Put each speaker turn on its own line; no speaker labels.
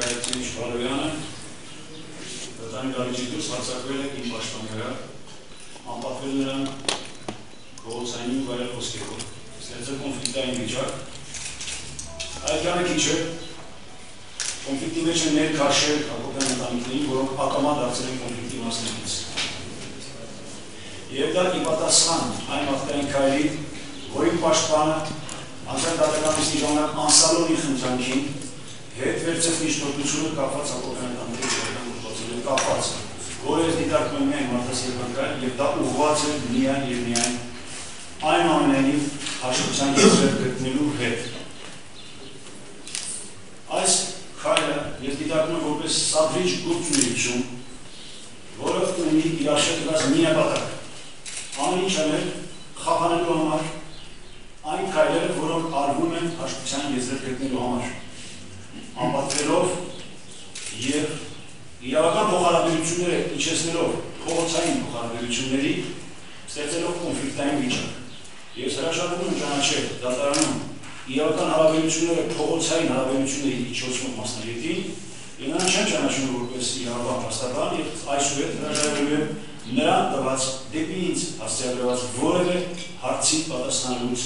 Հայեցինչ Վարոյանը վտանի դահլիճի դուրս հարձակվել է իմ պաշտպանի վրա, անպատվել նրան փողոցային ու վայրել խոսքերով, ստեղծել կոնֆլիկտային վիճակ։ Այդ կանը քիչ է, կոնֆլիկտի մեջ են ներքաշել Հակոբյան ընտանիքներին, որոնք ակամա դարձել են կոնֆլիկտի մասնակից։ Եվ դա ի պատասխան այն աղբային քայլի, որի պաշտպանը անցյալ դատականности ժամանակ անսալոնի խնդրանքին հետ վերցրեց միջնորդությունը կապված Հակոբյան ընտանիքների կապված, որը ես դիտարկում եմ միայն մարդասիրական քայլ, եւ դա ուղղված է միայն եւ միայն այն ամենայնիվ հաշտության եզրեր գտնելու հետ։ Այս քայլը ես դիտարկում եմ որպես սադրիչ գործունեություն, որը ունի իր աշակերտված մի նպատակ, ամեն ինչ անել խափանելու համար այն քայլերը, որոնք արվում են հաշտության եզրեր գտնելու համար, անպատվելով եւ իրավական փոխհարաբերությունները իջեցնելով փողոցային փոխհարաբերությունների, ստեղծելով կոնֆլիկտային վիճակ։ Ես հրաժարվում եմ ճանաչել դատարանում իրավական հարաբերությունները փողոցային հարաբերությունների իջեցնող մասնագետին, եւ նրան չեմ ճանաչում որպես իրավական փաստաբան եւ այսուհետ հրաժարվում եմ նրան տված դեպի ինձ հասցեագրված որևէ հարցի պատասխանելուց։